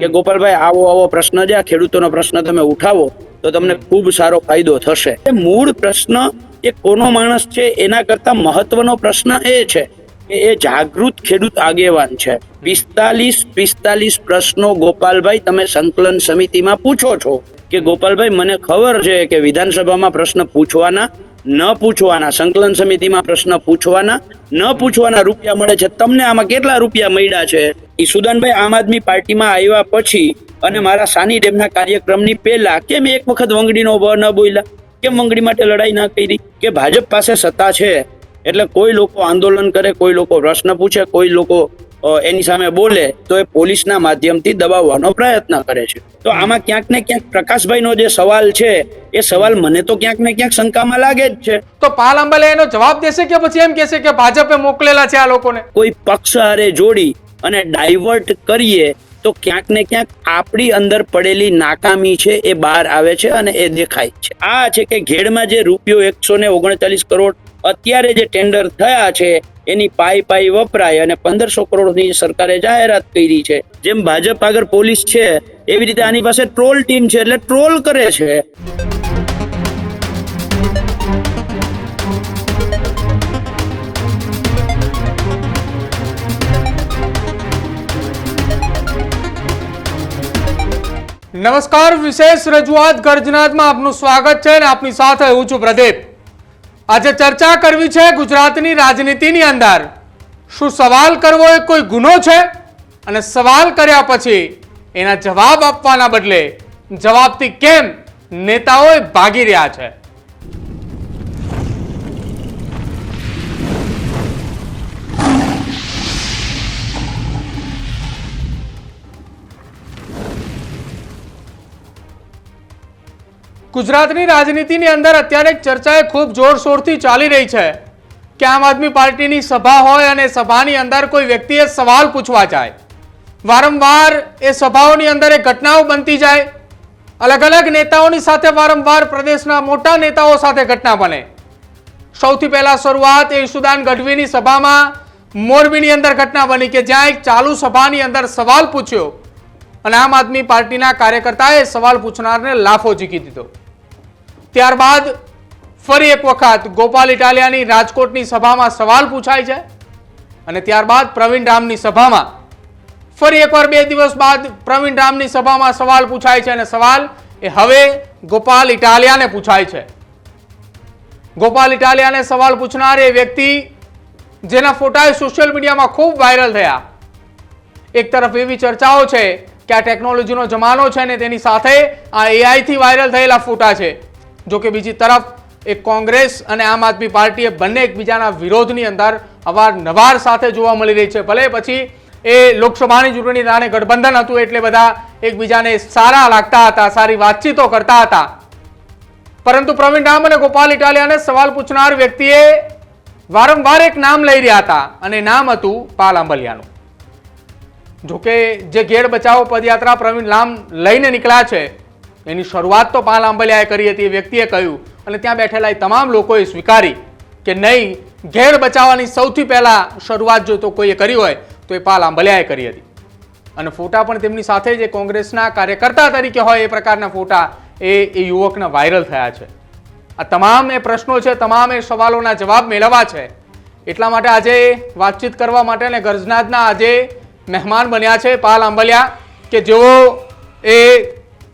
કે ગોપાલભાઈ આવો આવો પ્રશ્ન છે, ખેડૂતોનો પ્રશ્ન તમે ઉઠાવો તો તમને ખૂબ સારો ફાયદો થશે. મૂળ પ્રશ્ન એ કોનો માણસ છે એના કરતા મહત્વનો પ્રશ્ન એ છે કે એ જાગૃત ખેડૂત આગેવાન છે. 45 પ્રશ્નો ગોપાલભાઈ તમે સંકલન સમિતિમાં પૂછો છો કે ગોપાલભાઈ મને ખબર છે કે વિધાનસભામાં પ્રશ્ન પૂછવાના ન પૂછવાના, સંકલન સમિતિમાં પ્રશ્ન પૂછવાના ન પૂછવાના રૂપિયા મળે છે. તમને આમાં કેટલા રૂપિયા મળ્યા છે? ઈસુદાનભાઈ આમ આદમી પાર્ટીમાં આવ્યા પછી અને મારા સાની ડેમના કાર્યક્રમની પહેલા કેમ એક વખત વંગડીનો વ ન બોલ્યા? કેમ વંગડી માટે લડાઈ ના કરી? કે ભાજપ પાસે સત્તા છે એટલે કોઈ લોકો આંદોલન કરે, કોઈ લોકો પ્રશ્ન પૂછે, કોઈ લોકો એની સામે બોલે તો એ પોલીસના માધ્યમથી દબાવવાનો પ્રયત્ન કરે છે. તો આમાં ક્યાંક ને ક્યાંક પ્રકાશભાઈનો જે સવાલ છે એ સવાલ મને તો ક્યાંક ને ક્યાંક શંકામાં લાગે જ છે. તો પાલ આંબલિયા એનો જવાબ દેશે કે પછી એમ કહેશે કે ભાજપે મોકલેલા છે આ લોકોને? કોઈ પક્ષ હારે જોડી અને ડાયવર્ટ કરીએ તો ક્યાંક ને ક્યાંક આપણી અંદર પડેલી નાકામી છે એ બહાર આવે છે અને એ દેખાય છે. આ છે કે ઘેડમાં જે રૂપિયો 139 કરોડ અત્યારે જે ટેન્ડર થયા છે એની પાઈ વપરાય અને 1500 કરોડની સરકારે જાહેરાત કરી છે. જેમ ભાજપ આગળ પોલીસ છે એવી રીતે આની પાસે ટ્રોલ ટીમ છે એટલે ટ્રોલ કરે છે. નમસ્કાર, વિશેષ રજૂઆત ગર્જનાદમાં આપનું સ્વાગત છે અને આપની સાથે હું છું પ્રદીપ. આજે ચર્ચા કરવી છે ગુજરાતની રાજનીતિની અંદર શું સવાલ કરવો એ કોઈ ગુનો છે અને સવાલ કર્યા પછી એના જવાબ આપવાના બદલે જવાબથી કેમ નેતાઓ ભાગી રહ્યા છે. ગુજરાતની રાજનીતિની અંદર અત્યારે એક ચર્ચા ખૂબ જોરશોરથી ચાલી રહી છે કે આમ આદમી પાર્ટીની સભા હોય અને સભાની અંદર કોઈ વ્યક્તિએ સવાલ પૂછવા જાય, વારંવાર એ સભાઓની અંદર એ ઘટનાઓ બનતી જાય, અલગ અલગ નેતાઓની સાથે વારંવાર પ્રદેશના મોટા નેતાઓ સાથે ઘટના બને. સૌથી પહેલા શરૂઆત એ ઈસુદાન ગઢવીની સભામાં મોરબીની અંદર ઘટના બની કે જ્યાં એક ચાલુ સભાની અંદર સવાલ પૂછ્યો અને આમ આદમી પાર્ટીના કાર્યકર્તાએ સવાલ પૂછનારને લાફો ઝીકી દીધો. ત્યારબાદ ફરી એક વખત ગોપાલ ઇટાલિયાની રાજકોટની સભામાં સવાલ પૂછાય છે અને ત્યારબાદ પ્રવીણ રામની સભામાં ફરી એકવાર 2 દિવસ બાદ પ્રવીણ રામની સભામાં સવાલ પૂછાય છે અને સવાલ એ હવે ગોપાલ ઇટાલિયાને પૂછાય છે. ગોપાલ ઇટાલિયાને સવાલ પૂછનાર એ વ્યક્તિ જેના ફોટા સોશિયલ મીડિયામાં ખૂબ વાયરલ થયા. એક તરફ એવી ચર્ચાઓ છે કે આ ટેકનોલોજીનો જમાનો છે ને તેની સાથે આ AI થી વાયરલ થયેલા ફોટા છે. જો કે બીજી તરફ એક કોંગ્રેસ અને આમ આદમી પાર્ટીએ બંને એકબીજાના વિરોધની અંદર અવારનવાર સાથે જોવા મળી રહી છે. ભલે પછી એ લોકસભાની ચૂંટણી રાણે ગઠબંધન હતું એટલે બધા એકબીજાને સારા લાગતા હતા, સારી વાતચીતો કરતા હતા, પરંતુ પ્રવીણ રામ અને ગોપાલ ઇટાલિયાને સવાલ પૂછનાર વ્યક્તિએ વારંવાર એક નામ લઈ રહ્યા હતા અને નામ હતું પાલ આંબલિયાનું. જોકે જે ઘેડ બચાવો પદયાત્રા પ્રવીણ રામ લઈને નીકળ્યા છે એની શરૂઆત તો પાલ આંબલિયાએ કરી હતી. એ વ્યક્તિએ કહ્યું અને ત્યાં બેઠેલા તમામ લોકોએ સ્વીકારી કે નહીં, ઘેડ બચાવવાની સૌથી પહેલા શરૂઆત જો તો કોઈએ કરી હોય તો એ પાલ આંબલિયાએ કરી હતી અને ફોટા પણ તેમની સાથે જે કોંગ્રેસના કાર્યકર્તા તરીકે હોય એ પ્રકારના ફોટા એ યુવકના વાયરલ થયા છે. આ તમામ એ પ્રશ્નો છે, તમામ એ સવાલોના જવાબ મેળવવા છે. એટલા માટે આજે વાતચીત કરવા માટે અને ગર્જનાદના આજે મહેમાન બન્યા છે પાલ આંબલિયા કે જેઓ એ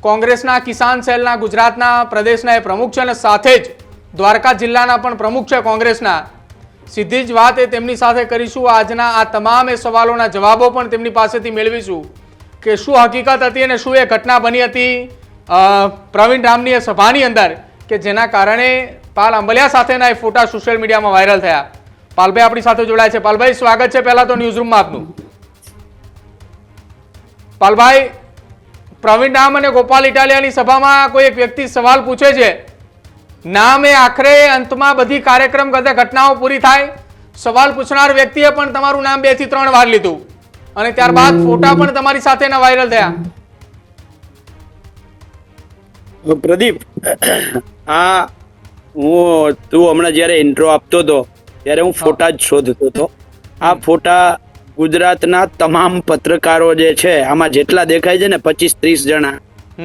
કોંગ્રેસના કિસાન સેલના ગુજરાતના પ્રદેશના એ પ્રમુખ છે અને સાથે જ દ્વારકા જિલ્લાના પણ પ્રમુખ છે કોંગ્રેસના. સીધી જ વાત એ તેમની સાથે કરીશું. આજના આ તમામ એ સવાલોના જવાબો પણ તેમની પાસેથી મેળવીશું કે શું હકીકત હતી અને શું એ ઘટના બની હતી પ્રવીણ રામની એ સભાની અંદર કે જેના કારણે પાલ આંબલિયા સાથેના એ ફોટા સોશિયલ મીડિયામાં વાયરલ થયા. પાલભાઈ આપણી સાથે જોડાય છે. પાલભાઈ સ્વાગત છે પહેલા તો ન્યૂઝરૂમમાં આપનું. પાલભાઈ, પ્રવીણ રામ અને ગોપાલ ઇટાલિયાની સભામાં કોઈ એક વ્યક્તિ સવાલ પૂછે છે, નામ એ આખરે અંતમાં બધી કાર્યક્રમ કરતા ઘટનાઓ પૂરી થાય, સવાલ પૂછનાર વ્યક્તિએ પણ તમારું નામ 2 થી 3 વાર લીધું અને ત્યારબાદ ફોટા પણ તમારી સાથેના વાયરલ થયા. પ્રદીપ, તું હમણાં જયારે ઇન્ટ્રો આપતો હતો ત્યારે હું ફોટા જ શોધતો હતો. આ ફોટા ગુજરાતના તમામ પત્રકારો જે છે, આમાં જેટલા દેખાય છે ને 25-30 જણા,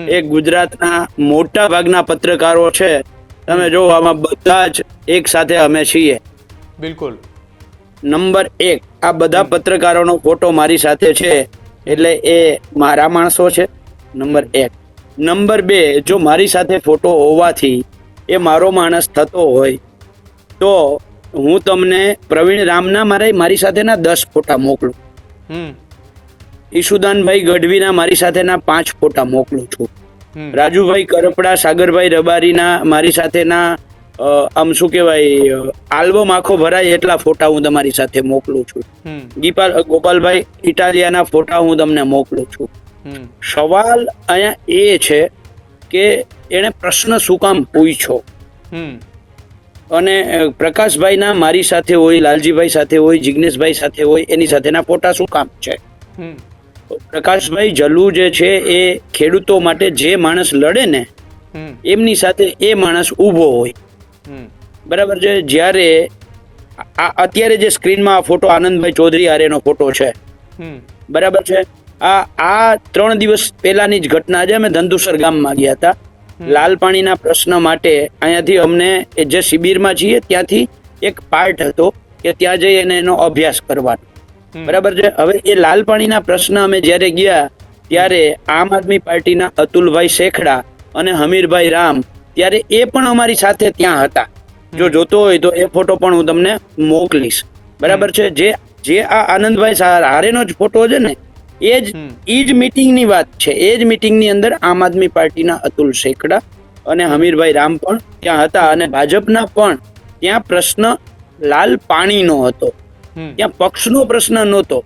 એ ગુજરાતના મોટા ભાગના પત્રકારો છે. તમે જો આમાં બધા જ એક સાથે અમે છીએ. બિલકુલ. નંબર 1, આ બધા પત્રકારોનો ફોટો મારી સાથે છે એટલે એ મારા માણસો છે. નંબર 1. નંબર 2, જો મારી સાથે ફોટો હોવાથી એ મારો માણસ થતો હોય તો હું તમને પ્રવીણ રામના મારી સાથેના 10 ફોટા મોકલું. ઈશુદાનભાઈ ગઢવીના મારી સાથેના 5 ફોટા મોકલું છું. રાજુભાઈ કરપડા, સાગરભાઈ રબારીના મારી સાથેના આમ શું કહેવાય, આલ્બમ આખો ભરાય એટલા ફોટા હું તમારી સાથે મોકલું છું. ગોપાલભાઈ ઇટાલિયાના ફોટા હું તમને મોકલું છું. સવાલ અહીંયા એ છે કે એને પ્રશ્ન શું કામ પૂછ્યો, અને પ્રકાશભાઈના મારી સાથે હોય, લાલજીભાઈ સાથે હોય, જિગ્નેશભાઈ સાથે હોય, એની સાથેના ફોટા શું કામ છે? પ્રકાશભાઈ જલ્લુ જે છે એ ખેડૂતો માટે જે માણસ લડે ને એમની સાથે એ માણસ ઊભો હોય. બરાબર છે. જ્યારે અત્યારે જે સ્ક્રીનમાં આ ફોટો આનંદભાઈ ચૌધરી હારેનો ફોટો છે, બરાબર છે. આ 3 દિવસ પહેલાની જ ઘટના છે. અમે ધંધુસર ગામમાં ગયા હતા લાલ પાણીના પ્રશ્ન માટે. અહીંયાથી અમને જે શિબિરમાં છીએ ત્યાંથી એક પાર્ટ હતો કે ત્યાં જઈ અને એનો અભ્યાસ કરવાનો. બરાબર છે. હવે એ લાલ પાણીના પ્રશ્ન અમે જ્યારે ગયા ત્યારે આમ આદમી પાર્ટીના અતુલભાઈ શેખડા અને હમીરભાઈ રામ ત્યારે એ પણ અમારી સાથે ત્યાં હતા. જો જોતો હોય તો એ ફોટો પણ હું તમને મોકલીશ. બરાબર છે. જે આ આનંદભાઈ હારેનો જ ફોટો છે ને, એ જ મીટિંગની વાત છે. એ જ મીટિંગની અંદર આમ આદમી પાર્ટીના અતુલ શેખડા અને હમીરભાઈ રામ પણ ત્યાં હતા, અને ભાજપના પણ ત્યાં પ્રશ્ન લાલ પાણીનો હતો. ત્યાં પક્ષનો પ્રશ્ન નહોતો.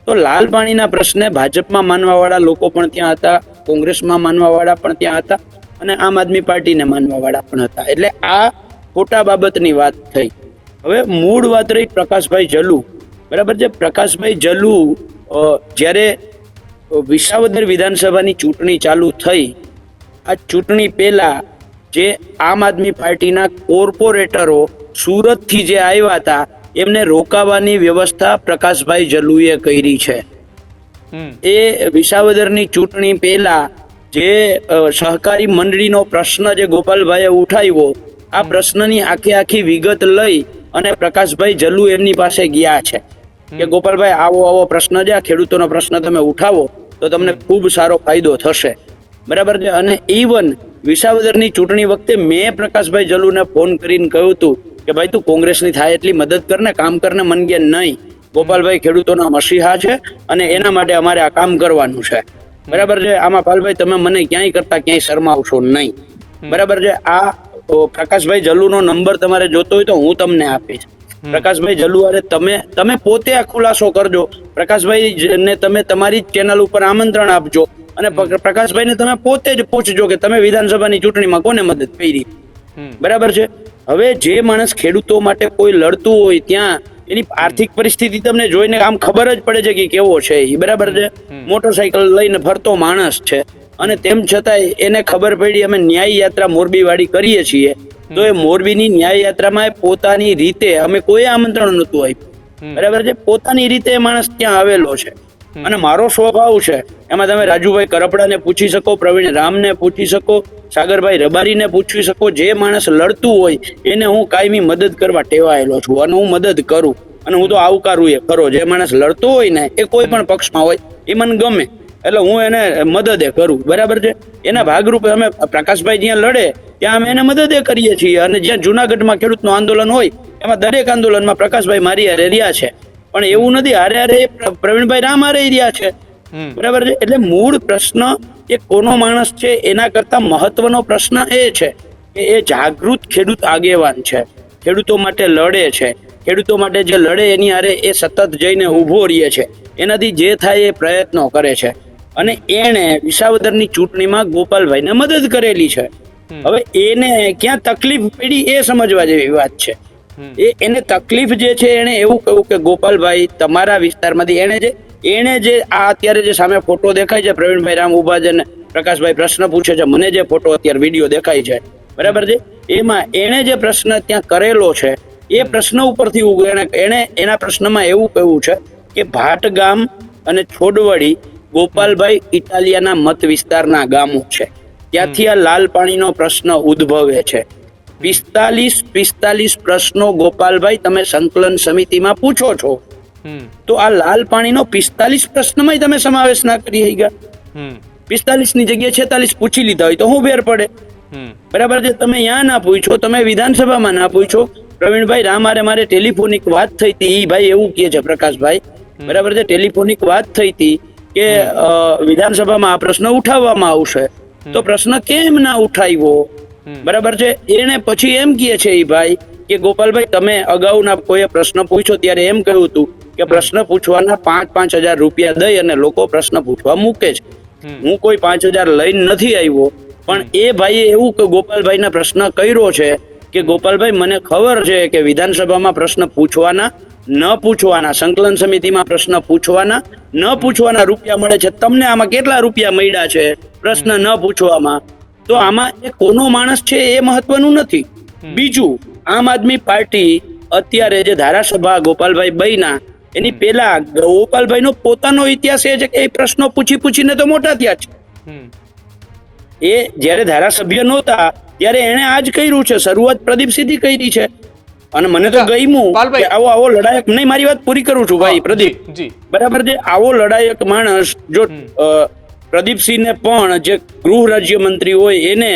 તો લાલ પાણીના પ્રશ્ને ભાજપમાં માનવાવાળા લોકો પણ ત્યાં હતા, કોંગ્રેસમાં માનવાવાળા પણ ત્યાં હતા, અને આમ આદમી પાર્ટીને માનવાવાળા પણ હતા. એટલે આ ખોટા બાબતની વાત થઈ. હવે મૂળ વાત રહી પ્રકાશભાઈ જલ્લુ. બરાબર છે. પ્રકાશભાઈ જલ્લુ જ્યારે વિસાવદર વિધાનસભાની ચૂંટણી ચાલુ થઈ, આ ચૂંટણી પહેલા જે આમ આદમી પાર્ટીના કોર્પોરેટરો સુરતથી જે આવ્યા હતા એમને રોકાવાની વ્યવસ્થા પ્રકાશભાઈ જલ્લુએ કરી છે. એ વિસાવદરની ચૂંટણી પહેલા જે સહકારી મંડળીનો પ્રશ્ન જે ગોપાલભાઈએ ઉઠાવ્યો, આ પ્રશ્નની આખી વિગત લઈ અને પ્રકાશભાઈ જલ્લુ એમની પાસે ગયા છે કે ગોપાલભાઈ આવો પ્રશ્ન છે, આ ખેડૂતોનો પ્રશ્ન તમે ઉઠાવો તો તમને ખૂબ સારો ફાયદો થશે. બરાબર છે. અને ઇવન વિસાવદરની ચૂંટણી વખતે મેં પ્રકાશભાઈ જલ્લુને ફોન કરીને કહ્યું હતું કે ભાઈ તું કોંગ્રેસની થાય એટલી મદદ કરને, કામ કરને, મનગે નહીં. ગોપાલભાઈ ખેડૂતોના મસીહા છે અને એના માટે અમારે આ કામ કરવાનું છે. બરાબર છે. આમાં પાલભાઈ તમે મને ક્યાંય કરતા ક્યાંય શરમાવશો નહીં. બરાબર છે. આ પ્રકાશભાઈ જલ્લુનો નંબર તમારે જોતો હોય તો હું તમને આપીશ. પ્રકાશભાઈ જલ્લુ અરે તમે પોતે આ ખુલાસો કરજો. પ્રકાશભાઈ ને તમે તમારી જ ચેનલ ઉપર આમંત્રણ આપજો અને પ્રકાશભાઈને તમે પોતે જ પૂછજો કે તમે વિધાનસભાની ચૂંટણીમાં કોને મદદ કરી. બરાબર છે. હવે જે માણસ ખેડૂતો માટે કોઈ લડતું હોય ત્યાં એની આર્થિક પરિસ્થિતિ તમને જોઈને આમ ખબર જ પડે છે કે કેવો છે એ. બરાબર છે. મોટરસાયકલ લઈને ફરતો માણસ છે અને તેમ છતાંય એને ખબર પડી અમે ન્યાય યાત્રા મોરબી વાળી કરીએ છીએ, તો એ મોરબીની ન્યાય યાત્રામાં પોતાની રીતે, અમે કોઈ આમંત્રણ નહોતું આપ્યું. બરાબર છે. પોતાની રીતે એ માણસ ત્યાં આવેલો છે. અને મારો સ્વભાવ છે એમાં તમે રાજુભાઈ કરપડાને પૂછી શકો, પ્રવીણ રામને પૂછી શકો, સાગરભાઈ રબારીને પૂછી શકો. જે માણસ લડતું હોય એને હું કાયમી મદદ કરવા ટેવાયેલો છું અને હું મદદ કરું અને હું તો આવકારું એ ખરો. જે માણસ લડતો હોય ને એ કોઈ પણ પક્ષમાં હોય એ મને ગમે એટલે હું એને મદદે કરું. બરાબર છે. એના ભાગરૂપે અમે પ્રકાશભાઈ જ્યાં લડે ત્યાં અમે એને મદદે કરીએ છીએ. અને જ્યાં જુનાગઢમાં ખેડૂતનું આંદોલન હોય એમાં દરેક આંદોલનમાં પ્રકાશભાઈ મારી હારે રહ્યા છે, પણ એવું નથી હારે પ્રવીણભાઈ રામ હારે રહ્યા છે. બરાબર છે. એટલે મૂળ પ્રશ્ન એ કોનો માણસ છે એના કરતા મહત્વનો પ્રશ્ન એ છે કે એ જાગૃત ખેડૂત આગેવાન છે, ખેડૂતો માટે લડે છે, ખેડૂતો માટે જે લડે એની હારે એ સતત જઈને ઊભો રહે છે, એનાથી જે થાય એ પ્રયત્નો કરે છે. અને એણે વિસાવદરની ચૂંટણીમાં ગોપાલભાઈને મદદ કરેલી છે. હવે એને ક્યાં તકલીફ પડી એ સમજવા જેવી વાત છે. એને તકલીફ જે છે એને એવું કહ્યું કે ગોપાલભાઈ તમારા વિસ્તારમાંથી એને જે આ અત્યારે જે સામે ફોટો દેખાય છે, પ્રવીણભાઈ રામ ઉભા છે ને પ્રકાશભાઈ પ્રશ્ન પૂછે છે, મને જે ફોટો અત્યારે વિડીયો દેખાય છે, બરાબર છે, એમાં એને જે પ્રશ્ન ત્યાં કરેલો છે એ પ્રશ્ન ઉપરથી એના પ્રશ્નમાં એવું કહ્યું છે કે ભાટ ગામ અને છોડવડી ગોપાલભાઈ ઇટાલિયાના મત વિસ્તારના ગામો છે. ત્યાંથી આ લાલ પાણીનો પ્રશ્ન ઉદ્ભવે છે. 45 પ્રશ્નો ગોપાલભાઈ તમે સંકલન સમિતિમાં પૂછો છો, તો આ લાલ પાણીનો 45 પ્રશ્નમાં તમે સમાવેશ ના કરી ગયા. 45 ની જગ્યાએ 46 પૂછી લીધા હોય તો હું ફેર પડે? બરાબર છે. તમે ત્યાં ના પૂછો, તમે વિધાનસભામાં ના પૂછો. પ્રવીણભાઈ રામારે મારે ટેલિફોનિક વાત થઈ હતી, ઈ ભાઈ એવું કહે છે પ્રકાશભાઈ, બરાબર છે, ટેલિફોનિક વાત થઈ હતી કે વિધાનસભામાં આ પ્રશ્ન ઉઠાવવામાં આવશે, તો પ્રશ્ન કેમ ના ઉઠાવ્યો? બરાબર છે. એને પછી એમ કહે છે ઈ ભાઈ કે ગોપાલભાઈ તમે અગાઉના કોઈ પ્રશ્ન પૂછ્યો ત્યારે એમ કહ્યું હતું કે પ્રશ્ન પૂછવાના 5,000 રૂપિયા દઈ અને લોકો પ્રશ્ન પૂછવા મૂકે છે. હું કોઈ 5,000 લઈને નથી આવ્યો, પણ એ ભાઈએ એવું કે ગોપાલભાઈને પ્રશ્ન કર્યો છે કે ગોપાલભાઈ મને ખબર છે કે વિધાનસભામાં પ્રશ્ન પૂછવાના ન પૂછવાના, સંકલન સમિતિમાં પ્રશ્ન પૂછવાના ન પૂછવાના રૂપિયા મળે છે, તમને આમાં કેટલા રૂપિયા મળ્યા છે પ્રશ્ન ન પૂછવામાં? તો આમાં એ કોનો માણસ છે એ મહત્વનું નથી. બીજું, આમ આદમી પાર્ટી અત્યારે જે ધારાસભા ગોપાલભાઈ બન્યા એની પહેલા ગોપાલભાઈ નો પોતાનો ઇતિહાસ એ છે કે એ પ્રશ્નો પૂછીને તો મોટા થયા છે. એ જયારે ધારાસભ્ય નહોતા ત્યારે એને આજ કર્યું છે, શરૂઆત પ્રદીપસિંહથી કરી છે. અને મને તો ગમ્યું કે આવો લડાયક, નહીં મારી વાત પૂરી કરું છું ભાઈ પ્રદીપ, બરાબર છે, આવો લડાયક માણસ જો પ્રદીપસિંહને પણ જે ગૃહ રાજ્યમંત્રી હોય એને,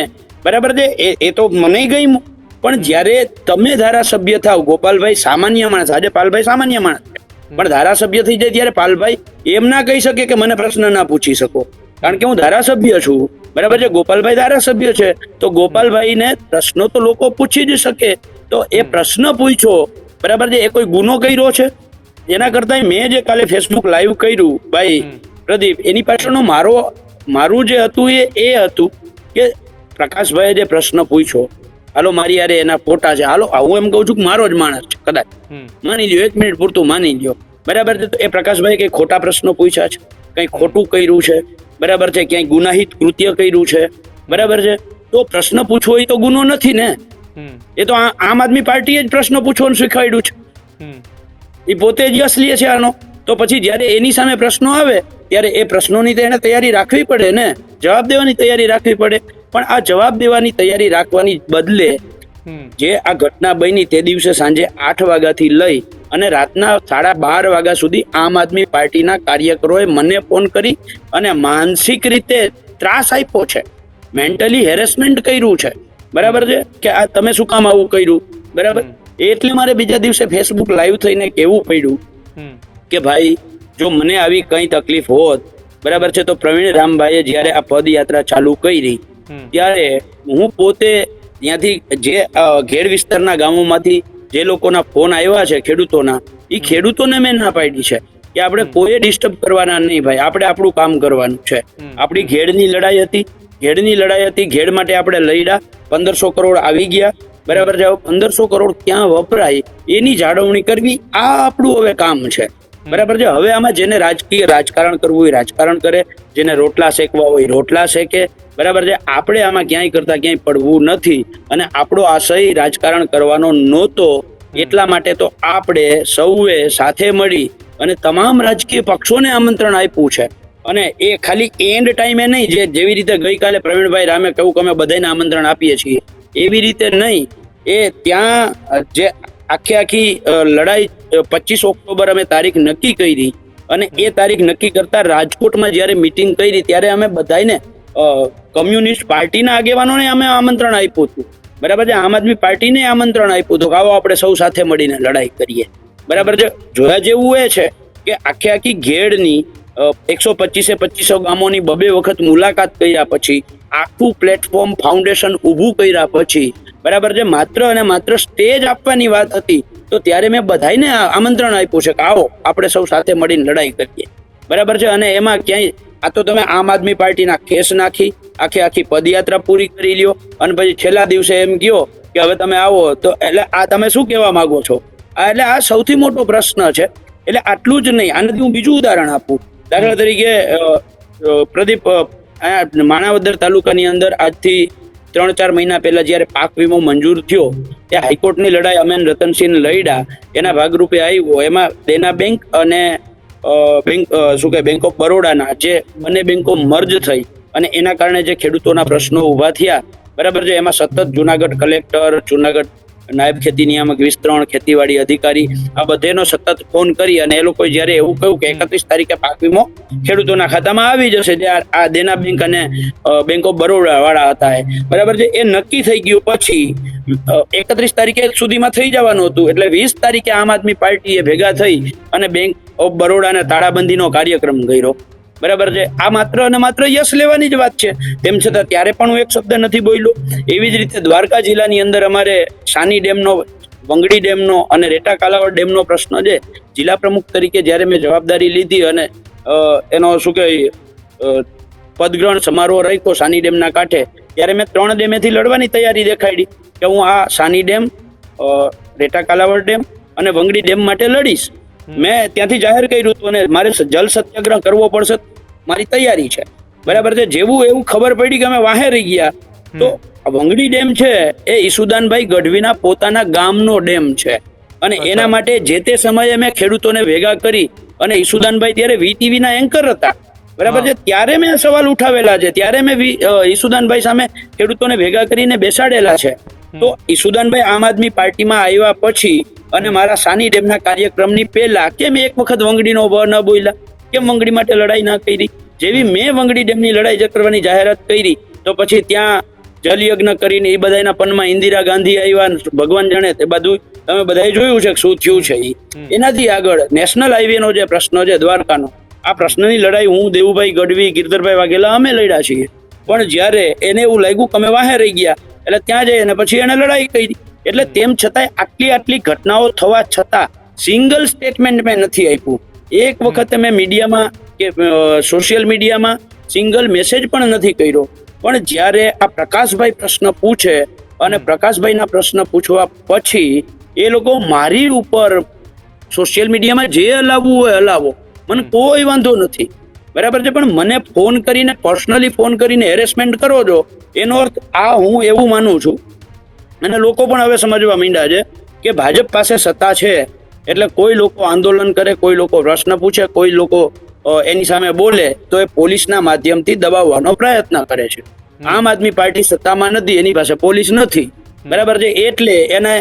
બરાબર છે, એ તો મને ગમ્યું. પણ જ્યારે તમે ધારાસભ્ય થાવ, ગોપાલભાઈ સામાન્ય માણસ, આજે પાલભાઈ સામાન્ય માણસ પણ ધારાસભ્ય થઈ જાય ત્યારે પાલભાઈ એમ ના કહી શકે કે મને પ્રશ્ન ના પૂછી શકો, કારણ કે હું ધારાસભ્ય છું. બરાબર છે. ગોપાલભાઈ ધારાસભ્ય છે તો ગોપાલભાઈને પ્રશ્નો તો લોકો પૂછી જ શકે. તો એ પ્રશ્ન પૂછ્યો, બરાબર છે, એ કોઈ ગુનો કર્યો છે? એના કરતા મેં જે કાલે ફેસબુક લાઈવ કર્યું ભાઈ પ્રદીપ, એની પાછળનો મારું જે હતું એ હતું કે પ્રકાશભાઈએ જે પ્રશ્ન પૂછ્યો, હાલો મારી યારે એના ફોટા છે, હાલો હું એમ કહું છું કે મારો જ માણસ છે, કદાચ માની લ્યો, 1 મિનિટ પૂરતું માની લ્યો, બરાબર છે, તો એ પ્રકાશભાઈ કઈ ખોટા પ્રશ્નો પૂછ્યા છે, કઈ ખોટું કર્યું છે, બરાબર છે, ક્યાંય ગુનાહિત કૃત્ય કર્યું છે, બરાબર છે, તો પ્રશ્ન પૂછવો એ તો ગુનો નથી ને. એ તો આમ આદમી પાર્ટીએ જ પ્રશ્ન પૂછવાનું શીખવાડ્યું છે, એ પોતે જ અસલી છે આનો. તો પછી જયારે એની સામે પ્રશ્નો આવે ત્યારે એ પ્રશ્નોની તો એને તૈયારી રાખવી પડે ને, જવાબ દેવાની તૈયારી રાખવી પડે. પણ આ જવાબ દેવાની તૈયારી રાખવાની બદલે જે આ ઘટના બની તે દિવસે સાંજે 8 વાગ્યાથી લઈ અને રાતના 12:30 વાગ્યા સુધી આમ આદમી પાર્ટીના કાર્યકરોએ મને ફોન કરી અને માનસિક રીતે ત્રાસ આપ્યો છે, મેન્ટલી હેરેસમેન્ટ કર્યું છે, બરાબર છે, કે આ તમે શું કામ આવું કર્યું, બરાબર. એટલે મારે બીજા દિવસે ફેસબુક લાઈવ થઈને કહેવું પડ્યું કે ભાઈ જો મને આવી કઈ તકલીફ હોત, બરાબર છે, તો પ્રવીણ રામભાઈએ જયારે આ પદયાત્રા ચાલુ કરી ત્યારે હું પોતે ત્યાંથી જે ઘેડ વિસ્તારના ગામોમાંથી જે લોકોના ફોન આવ્યા છે ખેડૂતોના, એ ખેડૂતોને મેં ના પાડી છે કે આપણે કોઈ ડિસ્ટર્બ કરવાના નહીં ભાઈ, આપણે આપણું કામ કરવાનું છે. આપણી ઘેડની લડાઈ હતી, ઘેડ માટે આપણે લડ્યા, 1500 કરોડ આવી ગયા, બરાબર છે. 1500 કરોડ ક્યાં વપરાય એની જાળવણી કરવી, આ આપણું હવે કામ છે, બરાબર છે. હવે આમાં જેને રાજકારણ કરવું હોય રાજકારણ કરે, જેને રોટલા શેકવા હોય રોટલા શેકે, બરાબર છે. આપણે આમાં ક્યાંય કરતા ક્યાંય પડવું નથી અને આપણો આશય રાજકારણ કરવાનો નહોતો. એટલા માટે તો આપણે સૌએ સાથે મળી અને તમામ રાજકીય પક્ષોને આમંત્રણ આપ્યું છે. અને એ ખાલી એન્ડ ટાઈમે નહીં, જેવી રીતે ગઈકાલે પ્રવીણભાઈ રામે કહ્યું કે અમે બધાને આમંત્રણ આપીએ છીએ, એવી રીતે નહીં. એ ત્યાં જે આખી લડાઈ 25 ઓક્ટોબર અમે તારીખ નક્કી કરી અને એ તારીખ નક્કી કરતા રાજકોટમાં જ્યારે મિટિંગ કરી ત્યારે અમે બધાને કમ્યુનિસ્ટ પાર્ટીના આગેવાનોને અમે આમંત્રણ આપ્યું હતું, બરાબર છે. આમ આદમી પાર્ટીને આમંત્રણ આપ્યું હતું કે આવો આપણે સૌ સાથે મળીને લડાઈ કરીએ, બરાબર છે. જોયા જેવું એ છે કે આખી ઘેડની 125 ગામોની 2 વખત મુલાકાત કર્યા પછી, આખું પ્લેટફોર્મ ફાઉન્ડેશન ઊભું કર્યા પછી, બરાબર છે, માત્ર અને માત્ર સ્ટેજ આપવાની વાત હતી, તો ત્યારે મેં બધાને આમંત્રણ આપ્યું છે કે આવો આપણે સૌ સાથે મળીને લડાઈ કરીએ, બરાબર છે. અને એમાં ક્યાંય આ તો તમે આમ આદમી પાર્ટીના કેસ નાખી આખી પદયાત્રા પૂરી કરી લ્યો અને પછી છેલ્લા દિવસે એમ કહો કે હવે તમે આવો, તો એટલે આ તમે શું કહેવા માંગો છો? એટલે આ સૌથી મોટો પ્રશ્ન છે. એટલે આટલું જ નહીં, આનાથી હું બીજું ઉદાહરણ આપું. દાખલા તરીકે પ્રદીપ, માણાવદર તાલુકાની અંદર આજથી 3-4 મહિના પહેલા જયારે પાક વીમો મંજૂર થયો, એ હાઈકોર્ટની લડાઈ અમે રતનસિંહ લડ્યા, એના ભાગરૂપે આવ્યો. એમાં દેના બેંક અને બેંક ઓફ બરોડાના જે બંને બેંકો મર્જ થઈ અને એના કારણે જે ખેડૂતોના પ્રશ્નો ઊભા થયા, બરાબર છે, એમાં સતત જુનાગઢ કલેક્ટર, જુનાગઢ નાયબ ખેતી નિયામક વિસ્તરણ, ખેતીવાડી અધિકારી આ બધેનો સતત ફોન કરી અને એ લોકોએ જ્યારે એવું કહ્યું કે 31 તારીખે પાક વીમો ખેડૂતોના ખાતામાં આવી જશે, જે આ દેના બેંક અને બેંક ઓફ બરોડા વાળા હતા બરાબર છે, એ નક્કી થઈ ગયું. પછી 31 તારીખે સુધીમાં થઈ જવાનું હતું, એટલે 20 તારીખે આમ આદમી પાર્ટીએ ભેગા થઈ અને બેંક ઓફ બરોડાને તાળાબંધીનો કાર્યક્રમ કર્યો, બરાબર છે. આ માત્ર અને માત્ર યશ લેવાની જ વાત છે, તેમ છતાં ત્યારે પણ હું એક શબ્દ નથી બોલ્યો. એવી જ રીતે દ્વારકા જિલ્લાની અંદર અમારે સાની ડેમનો, વંગડી ડેમનો અને રેટા કાલાવડ ડેમનો પ્રશ્ન છે. જિલ્લા પ્રમુખ તરીકે જ્યારે મેં જવાબદારી લીધી અને એનો શું કહેવાય પદગ્રહણ સમારોહ રાખ્યો સાની ડેમના કાંઠે, ત્યારે મેં 3 ડેમેથી લડવાની તૈયારી દેખાડી કે હું આ સાની ડેમ, રેટા કાલાવડ ડેમ અને વંગડી ડેમ માટે લડીશ. મેં ત્યાંથી જાહેર કર્યું હતું અને મારે જલ સત્યાગ્રહ કરવો પડશે, મારી તૈયારી છે, બરાબર છે. જેવું એવું ખબર પડી કે અમે વાહે રહી ગયા, તો વંગડી ડેમ છે એ ઈસુદાનભાઈ ગઢવીના પોતાના ગામનો ડેમ છે અને એના માટે જે તે સમયે મેં ખેડૂતોને ભેગા કરી અને ઈસુદાનભાઈ ત્યારે વીટીવી ના એન્કર હતા, બરાબર છે, ત્યારે મેં સવાલ ઉઠાવેલા છે, ત્યારે મેં ઈસુદાનભાઈ સામે ખેડૂતોને ભેગા કરીને બેસાડેલા છે. તો ઈસુદાનભાઈ આમ આદમી પાર્ટીમાં આવ્યા પછી અને મારા સાની ડેમના કાર્યક્રમની પહેલા કેમ એક વખત વંગડીનો ન બોલ્યા, કેમ વંગડી માટે લડાઈ ના કરી? જેવી મેં વંગડી ડેમની લડાઈ કરવાની જાહેરાત કરી તો પછી ત્યાં જલયજ્ઞ કરીને એ બધાના પનમાં ઇન્દિરા ગાંધી આવ્યા, ભગવાન જાણે તે બધું તમે બધાએ જોયું છે શું થયું છે. એનાથી આગળ નેશનલ હાઈવે નો જે પ્રશ્ન છે દ્વારકાનો, આ પ્રશ્નની લડાઈ હું, દેવુભાઈ ગઢવી, ગિરધરભાઈ વાઘેલા અમે લડ્યા છીએ. પણ જ્યારે એને એવું લાગ્યું કે અમે વાહે રહી ગયા એટલે ત્યાં જઈ અને પછી એને લડાઈ કરી. એટલે તેમ છતાંય આટલી ઘટનાઓ થવા છતાં સિંગલ સ્ટેટમેન્ટ મેં નથી આપ્યું. એક વખત મેં મીડિયામાં કે સોશિયલ મીડિયામાં સિંગલ મેસેજ પણ નથી કર્યો. પણ જ્યારે આ પ્રકાશભાઈ પ્રશ્ન પૂછે અને પ્રકાશભાઈના પ્રશ્ન પૂછવા પછી એ લોકો મારી ઉપર સોશિયલ મીડિયામાં જે હલાવવું હોય હલાવો, મને કોઈ વાંધો નથી, બરાબર છે. પણ મને ફોન કરીને, પર્સનલી ફોન કરીને હેરેસમેન્ટ કરો છો, એનો અર્થ આ હું એવું માનું છું અને લોકો પણ હવે સમજવા માંડ્યા છે કે ભાજપ પાસે સત્તા છે એટલે કોઈ લોકો આંદોલન કરે, કોઈ લોકો પ્રશ્ન પૂછે, કોઈ લોકો એની સામે બોલે તો એ પોલીસના માધ્યમથી દબાવવાનો પ્રયત્ન કરે છે. આમ આદમી પાર્ટી સત્તામાં નથી, એની પાસે પોલીસ નથી, બરાબર છે. એટલે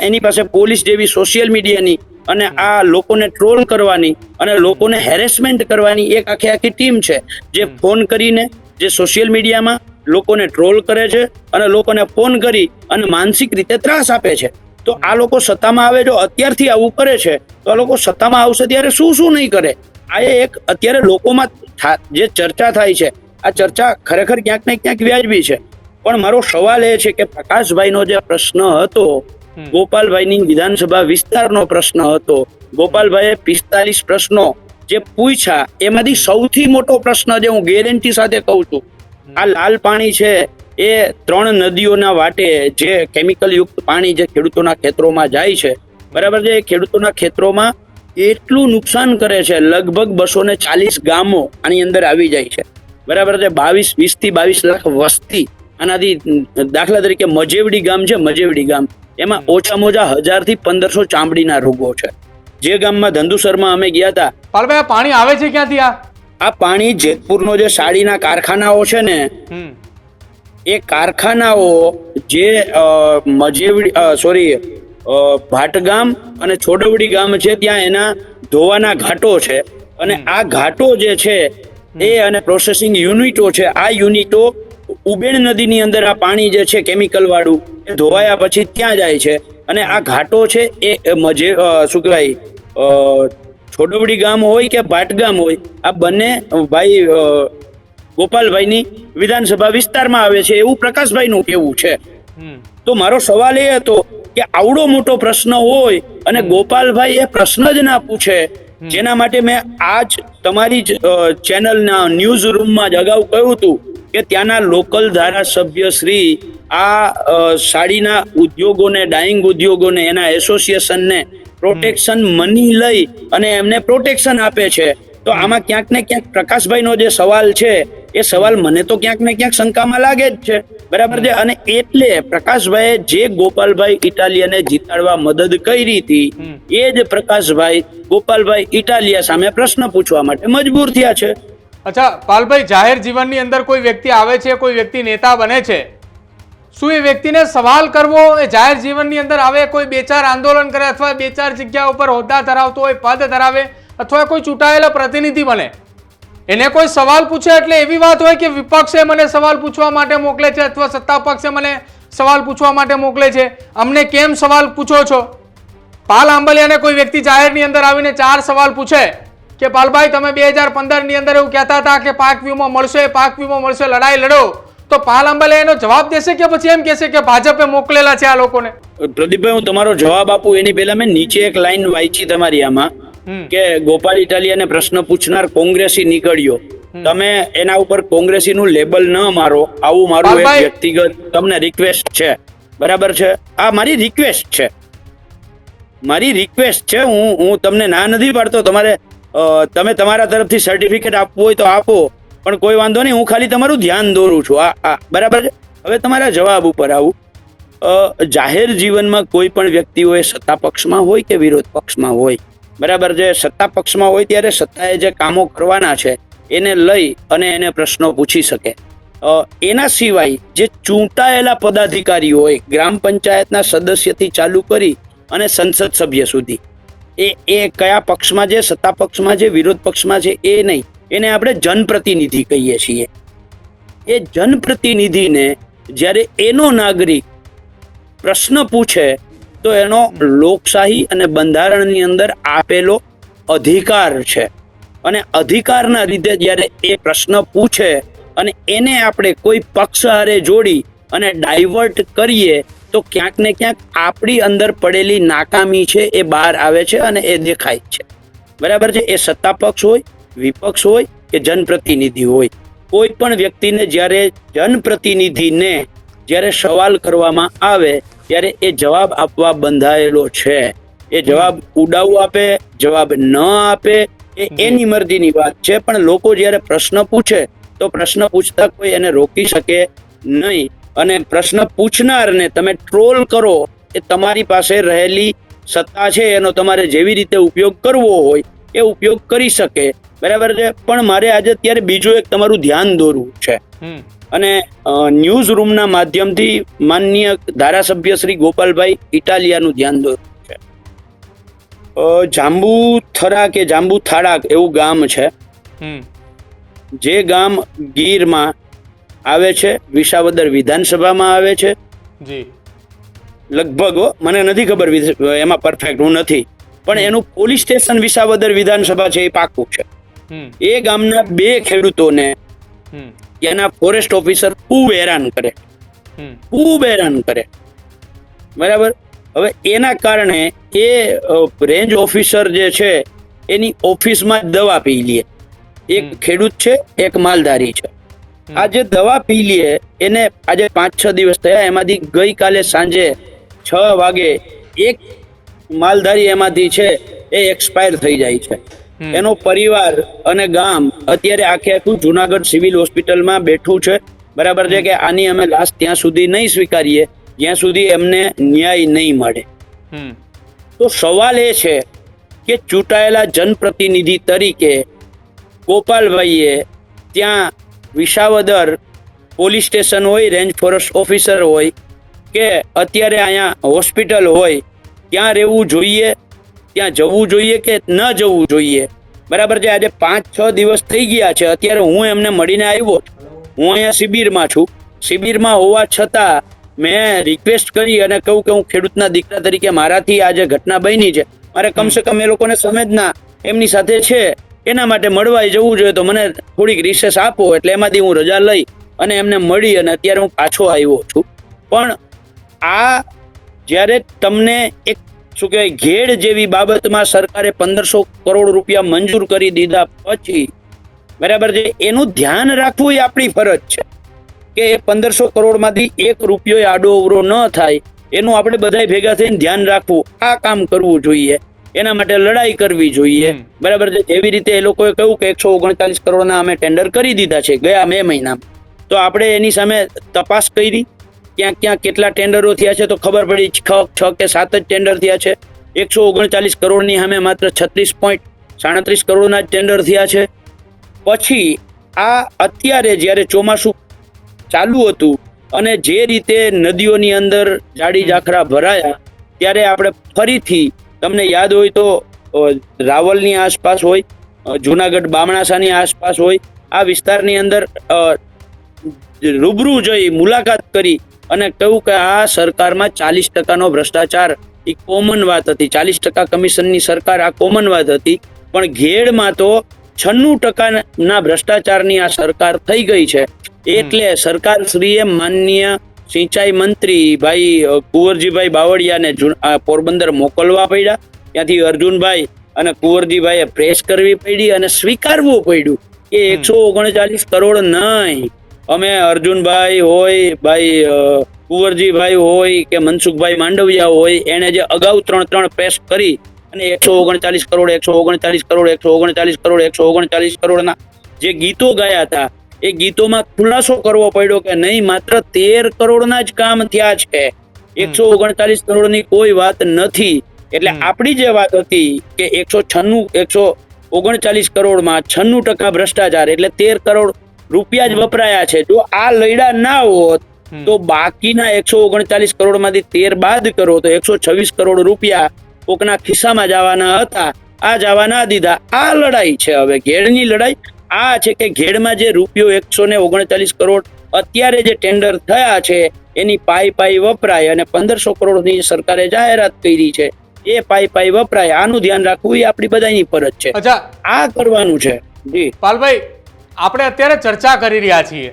એની પાસે પોલીસ જેવી સોશિયલ મીડિયાની અને આ લોકોને ટ્રોલ કરવાની અને લોકોને હેરેસમેન્ટ કરવાની એક આખી ટીમ છે, જે ફોન કરીને, જે સોશિયલ મીડિયામાં લોકોને ટ્રોલ કરે છે અને લોકોને ફોન કરી અને માનસિક રીતે ત્રાસ આપે છે. તો આ લોકો સત્તામાં આવે, જો અત્યારથી આવું કરે છે તો આ લોકો સત્તામાં આવશે ત્યારે શું નહીં કરે. આ એક અત્યારે લોકોમાં જે ચર્ચા થાય છે, આ ચર્ચા ખરેખર ક્યાંક ને ક્યાંક વ્યાજબી છે. પણ મારો સવાલ એ છે કે પ્રકાશભાઈનો જે પ્રશ્ન હતો, ગોપાલભાઈની વિધાનસભા વિસ્તારનો પ્રશ્ન હતો, ગોપાલભાઈએ 45 પ્રશ્નો જે પૂછ્યા એમાંથી સૌથી મોટો પ્રશ્ન, જે હું ગેરંટી સાથે કહું છું, આ લાલ પાણી છે એ 3 નદીઓના વાટે જે કેમિકલ યુક્ત પાણી જે ખેડૂતોના ખેતરોમાં જાય છે, બરાબર છે, એ ખેડૂતોના ખેતરોમાં એટલું નુકસાન કરે છે, લગભગ 240 ગામો આની અંદર આવી જાય છે, બરાબર છે. 20 થી 22 લાખ વસ્તી આનાથી, દાખલા તરીકે મજેવડી ગામ છે, મજેવડી ગામ, એમાં ઓછામાં ઓછા 1000 થી 1500 ચામડીના રોગો છે. જે ગામમાં ધંધુસરમાં અમે ગયા હતા, પાલભાઈ આ પાણી આવે છે ક્યાંથી? આ પાણી જેતપુરનો જે સાડીના કારખાનાઓ છે ને, એ કારખાનાઓ જે ભાટગામ અને છોડવડી ગામ છે, ત્યાં એના ધોવાના ઘાટો છે અને આ ઘાટો જે છે એ અને પ્રોસેસિંગ યુનિટો છે, આ યુનિટો ઉબેણ નદીની અંદર આ પાણી જે છે કેમિકલ વાળું એ ધોવાયા પછી ત્યાં જાય છે અને આ ઘાટો છે એ શું કહેવાય, છોડવડી ગામ હોય કે ભાટગામ હોય, આ બંને ભાઈ ગોપાલભાઈની વિધાનસભા વિસ્તારમાં આવે છે એવું પ્રકાશભાઈનું કહેવું છે. તો મારો સવાલ એ હતો કે આવડો મોટો પ્રશ્ન હોય અને ગોપાલભાઈ એ પ્રશ્ન જ ના પૂછે, જેના માટે મેં આજ તમારી ચેનલના ન્યૂઝ રૂમમાં જ અગાઉ કહ્યું હતું કે ત્યાંના લોકલ ધારાસભ્ય શ્રી આ સાડીના ઉદ્યોગોને, ડાઇંગ ઉદ્યોગોને, એના એસોસિએશનને પ્રોટેક્શન મની લઈ અને એમને પ્રોટેક્શન આપે છે. તો આમાં ક્યાંક ને ક્યાંક પ્રકાશભાઈનો જે સવાલ છે એ સવાલ મને તો ક્યાંક ને ક્યાંક શંકામાં લાગે જ છે, બરાબર છે. અને એટલે પ્રકાશભાઈએ જે ગોપાલભાઈ ઇટાલિયાને જીતાડવા મદદ કરી હતી, એ જ પ્રકાશભાઈ ગોપાલભાઈ ઇટાલિયા સામે પ્રશ્ન પૂછવા માટે મજબૂર થયા છે. અચ્છા પાલભાઈ, જાહેર જીવનની અંદર કોઈ વ્યક્તિ આવે છે, કોઈ વ્યક્તિ નેતા બને છે, શું એ વ્યક્તિને સવાલ કરવો, એ જાહેર જીવનની અંદર આવે, કોઈ બે ચાર આંદોલન કરે અથવા બે ચાર જગ્યા ઉપર હોદ્દા ધરાવતો હોય, પદ ધરાવે, અથવા કોઈ ચૂંટાયેલા પ્રતિનિધિ બને, એને કોઈ સવાલ પૂછે એટલે એવી વાત હોય કે વિપક્ષે મને સવાલ પૂછવા માટે મોકલે છે અથવા સત્તા પક્ષે મને સવાલ પૂછવા માટે મોકલે છે, અમને કેમ સવાલ પૂછો છો? પાલ આંબલિયાને કોઈ વ્યક્તિ જાહેરની અંદર આવીને 4 સવાલ પૂછે કે પાલભાઈ તમે 2015 ની અંદર એવું કહેતા હતા કે પાક વીમો મળશે, લડાઈ લડો, તો પાલ આંબલિયા એનો જવાબ દેશે કે પછી એમ કહેશે કે ભાજપે મોકલેલા છે આ લોકોને? પ્રદીપભાઈ, હું તમારો જવાબ આપું એની પહેલા મેં નીચે એક લાઈન વાંચી તમારી આમાં કે ગોપાલ ઇટાલિયાને પ્રશ્ન પૂછનાર કોંગ્રેસી નીકળ્યો. તમે એના ઉપર કોંગ્રેસી નું લેબલ ન મારો, આવું મારું એક વ્યક્તિગત તમને રિક્વેસ્ટ છે, બરાબર છે? આ મારી રિક્વેસ્ટ છે. હું તમને ના નથી પાડતો. તમે તમારા તરફથી સર્ટિફિકેટ આપવું હોય તો આપો, પણ કોઈ વાંધો નહીં. હું ખાલી તમારું ધ્યાન દોરું છું. બરાબર છે. હવે તમારા જવાબ ઉપર આવું. જાહેર જીવનમાં કોઈ પણ વ્યક્તિ હોય, સત્તા પક્ષમાં હોય કે વિરોધ પક્ષમાં હોય, બરાબર છે, સત્તા પક્ષમાં હોય ત્યારે સત્તાએ જે કામો કરવાના છે એને લઈ અને એને પ્રશ્નો પૂછી શકે. એના સિવાય જે ચૂંટાયેલા પદાધિકારીઓ હોય, ગ્રામ પંચાયતના સદસ્યથી ચાલુ કરી અને સંસદ સભ્ય સુધી, એ કયા પક્ષમાં છે, સત્તા પક્ષમાં છે, વિરોધ પક્ષમાં છે, એ નહીં, એને આપણે જનપ્રતિનિધિ કહીએ છીએ. એ જનપ્રતિનિધિને જ્યારે એનો નાગરિક પ્રશ્ન પૂછે તો એનો લોકશાહી અને બંધારણની અંદર આપેલો અધિકાર છે, અને અધિકારના લીધે જ્યારે એ પ્રશ્ન પૂછે અને એને આપણે કોઈ પક્ષ હારે જોડી અને ડાયવર્ટ કરીએ તો ક્યાંક ને ક્યાંક આપણી અંદર પડેલી નાકામી છે એ બહાર આવે છે અને એ દેખાય છે, બરાબર છે. એ સત્તા પક્ષ હોય, વિપક્ષ હોય કે જનપ્રતિનિધિ હોય, કોઈ પણ વ્યક્તિને જ્યારે જનપ્રતિનિધિને જ્યારે સવાલ કરવામાં આવે ત્યારે એ જવાબ આપવા બંધાયેલો છે. એ જવાબ ઉડાવ આપે, જવાબ ન આપે, એ એની મરજીની વાત છે. પણ લોકો જ્યારે પ્રશ્ન પૂછે તો પ્રશ્ન પૂછતા કોઈ એને રોકી શકે નહીં. અને પ્રશ્ન પૂછનારને તમે ટ્રોલ કરો, એ તમારી પાસે રહેલી સત્તા છે એનો તમારે જેવી રીતે ઉપયોગ કરવો હોય એ ઉપયોગ કરી શકે, બરાબર છે. પણ મારે આજે અત્યારે બીજું એક તમારું ધ્યાન દોરવું છે, અને ન્યૂઝ રૂમના માધ્યમથી માનનીય ધારાસભ્ય શ્રી ગોપાલભાઈ ઇટાલિયાનું ધ્યાન દોરવું છે. જાંબુથરા કે જાંબુથાળા એવું ગામ છે, જે ગામ ગીરમાં આવે છે, વિસાવદર વિધાનસભામાં આવે છે. લગભગ મને નથી ખબર એમાં પરફેક્ટ, હું નથી, પણ એનું પોલીસ સ્ટેશન વિસાવદર વિધાનસભા છે એ પાકું છે. એ ગામના 2 ખેડૂતોને એના ફોરેસ્ટ ઓફિસર ખૂબ હેરાન કરે, બરાબર. હવે એના કારણે એ રેન્જ ઓફિસર જે છે એની ઓફિસમાં જ દવા પી લે. એક ખેડૂત છે, એક માલધારી છે. આ જે દવા પી લે એને આજે 5-6 દિવસ થયા. એમાંથી ગઈકાલે સાંજે 6 વાગે એક માલધારી એમાંથી છે એ એક્સપાયર થઈ જાય છે. એનો પરિવાર અને ગામ અત્યારે આખું જુનાગઢ સિવિલ હોસ્પિટલમાં બેઠું છે, બરાબર છે, કે આની અમે લાશ ત્યાં સુધી નહીં સ્વીકારીએ જ્યાં સુધી એમને ન્યાય નહીં મળે. તો સવાલ એ છે કે ચૂંટાયેલા જનપ્રતિનિધિ તરીકે ગોપાલભાઈએ ત્યાં વિસાવદર પોલીસ સ્ટેશન હોય, રેન્જ ફોરેસ્ટ ઓફિસર હોય કે અત્યારે અહીંયા હોસ્પિટલ હોય, ત્યાં રહેવું જોઈએ, ત્યાં જવું જોઈએ કે ન જવું જોઈએ, બરાબર છે. આજે 5-6 દિવસ થઈ ગયા છે. અત્યારે હું એમને મળીને આવ્યો છું. હું અહીંયા શિબિરમાં છું. શિબિરમાં હોવા છતાં મેં રિક્વેસ્ટ કરી અને કહું કે હું ખેડૂતના દીકરા તરીકે મારાથી આ જે ઘટના બની છે, મારે કમસે કમ એ લોકોને સંવેદના એમની સાથે છે, એના માટે મળવા જવું જોઈએ, તો મને થોડીક રિસેસ આપો. એટલે એમાંથી હું રજા લઈ અને એમને મળી અને અત્યારે હું પાછો આવ્યો છું. પણ આ જ્યારે તમને એક શું કહેવાય ઘેડ જેવી બાબતમાં સરકારે 1500 કરોડ રૂપિયા મંજૂર કરી દીધા પછી, બરાબર છે, એનું ધ્યાન રાખવું એ આપણી ફરજ છે કે એ 1500 કરોડમાંથી 1 રૂપિયો આડો અવરો ન થાય એનું આપણે બધાય ભેગા થઈને ધ્યાન રાખવું, આ કામ કરવું જોઈએ. એના માટે લડાઈ કરવી જોઈએ. બરાબર છે. એવી રીતે એ લોકોએ કહ્યું કે 139 કરોડના અમે ટેન્ડર કરી દીધા છે ગયા મે મહિનામાં. તો આપણે એની સામે તપાસ કરી, ક્યાં ક્યાં કેટલા ટેન્ડરો થયા છે તો ખબર પડી 6 કે 7 જ ટેન્ડર થયા છે. 139 કરોડની સામે માત્ર 36.37 કરોડના જ ટેન્ડર થયા છે. પછી આ અત્યારે જ્યારે ચોમાસું ચાલુ હતું અને જે રીતે નદીઓની અંદર જાડી જાખરા ભરાયા, ત્યારે આપણે ફરીથી તમને યાદ હોય તો રાવલની આસપાસ હોય, જુનાગઢ બામણાસાની આસપાસ હોય, આ વિસ્તારની અંદર રૂબરૂ જઈ મુલાકાત કરી અને કહ્યું કે આ સરકારમાં 40% ભ્રષ્ટાચાર એ કોમન વાત હતી. 40% કમિશનની સરકાર આ કોમન વાત હતી. પણ ઘેડમાં તો 96% ભ્રષ્ટાચારની આ સરકાર થઈ ગઈ છે. એટલે સરકાર શ્રીએ માનનીય સિંચાઈ મંત્રી ભાઈ કુંવરજીભાઈ બાવળિયાને પોરબંદર મોકલવા પડ્યા. ત્યાંથી અર્જુનભાઈ અને કુંવરજીભાઈએ પ્રેસ કરવી પડી અને સ્વીકારવું પડ્યું કે 139 કરોડ નહીં. અમે અર્જુનભાઈ હોય, ભાઈ કુંવરજીભાઈ હોય કે મનસુખભાઈ માંડવિયા હોય, એને જે અગાઉ 3 પ્રેસ કરી અને 139 કરોડ 139 કરોડ 139 કરોડ 139 કરોડના જે ગીતો ગાયા હતા, એ ગીતોમાં ખુલાસો કરવો પડ્યો કે નહીં, માત્ર 13 કરોડના જ કામ થયા છે, 139 કરોડની કોઈ વાત નથી. એટલે આપણી જે વાત હતી કે 139 કરોડમાં 96% ભ્રષ્ટાચાર એટલે 13 કરોડ રૂપિયા જ વપરાયા છે. જો આ લયડા ના હોત તો બાકીના 139 કરોડમાંથી 13 બાદ કરો તો 126 કરોડ રૂપિયા કોકના ખિસ્સામાં જવાના હતા. આ જવા ના દીધા. આ લડાઈ છે હવે ઘેડની લડાઈ. આ છે કે ઘેડમાં જે રૂપિયો 139 કરોડ અત્યારે જે ટેન્ડર થયા છે એની પાઈ વપરાય અને 1500 કરોડની સરકારે જાહેરાત કરી છે, એ પાઈ વપરાય. આનું ધ્યાન રાખવું એ આપણી બધાની ફરજ છે. અચ્છા, આ કરવાનું છે. જી પાલભાઈ, આપણે અત્યારે ચર્ચા કરી રહ્યા છીએ.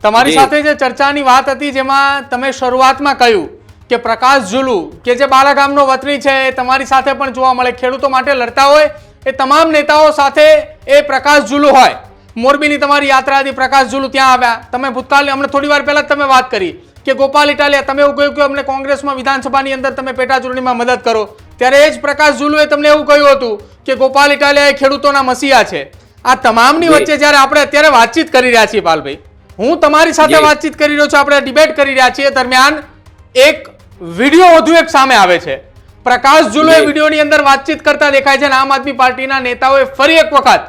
તમારી સાથે જે ચર્ચાની વાત હતી જેમાં તમે શરૂઆતમાં કહ્યું કે પ્રકાશ ઝુલુ કે જે બાલાગામનો વતની છે એ તમારી સાથે પણ જોવા મળે, ખેડૂતો માટે લડતા હોય એ તમામ નેતાઓ સાથે એ પ્રકાશ ઝુલુ હોય. મોરબીની તમારી યાત્રા હતી, પ્રકાશ ઝુલુ ત્યાં આવ્યા. તમે ભૂતકાળની અમને થોડી વાર પહેલા તમે વાત કરી કે ગોપાલ ઇટાલિયા, તમે એવું કહ્યું કે અમને કોંગ્રેસમાં વિધાનસભાની અંદર તમે પેટા ચૂંટણીમાં મદદ કરો, ત્યારે એ જ પ્રકાશ ઝુલુએ તમને એવું કહ્યું હતું કે ગોપાલ ઇટાલિયા એ ખેડૂતોના મસીહા છે. આ તમામની વચ્ચે જ્યારે આપણે અત્યારે વાતચીત કરી રહ્યા છીએ પાલભાઈ, હું તમારી સાથે વાતચીત કરી રહ્યો છું, આપણે ડિબેટ કરી રહ્યા છીએ, દરમિયાન એક વિડીયો વધુ એક સામે આવે છે. પ્રકાશ ઝુલુ એ વિડીયોની અંદર વાતચીત કરતા દેખાય છે અને આમ આદમી પાર્ટીના નેતાઓએ ફરી એક વખત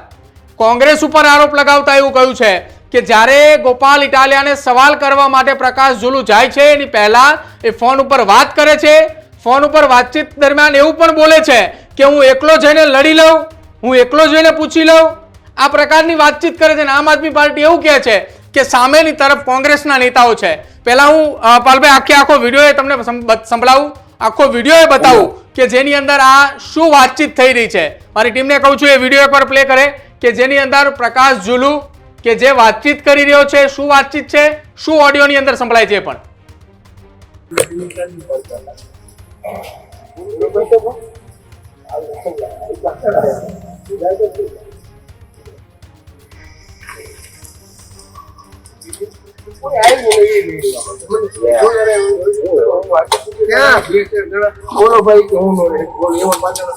કોંગ્રેસ ઉપર આરોપ લગાવતા એવું કહ્યું છે કે જ્યારે ગોપાલ ઇટાલિયાને સવાલ કરવા માટે પ્રકાશ ઝુલુ જાય છે એની પહેલા એ ફોન ઉપર વાત કરે છે. ફોન ઉપર વાતચીત દરમિયાન એવું પણ બોલે છે કે હું એકલો જઈને લડી લઉં, હું એકલો જઈને પૂછી લઉં. આ પ્રકારની વાતચીત કરે છે અને આમ આદમી પાર્ટી એવું કહે છે કે સામેની તરફ કોંગ્રેસના નેતાઓ છે. પહેલા હું પાલભાઈ આખો વિડીયો તમને સંભળાવું, આખો વિડીયો બતાવું કે જેની અંદર આ શું વાતચીત થઈ રહી છે. મારી ટીમને કહું છું એ વિડીયો એકવાર પ્લે કરે કે જેની અંદર પ્રકાશ ઝુલુ કે જે વાતચીત કરી રહ્યો છે, શું વાતચીત છે, શું ઓડિયોની અંદર સંભળાય છે પણ. બોલો ભાઈ કે હું એવો પાછળ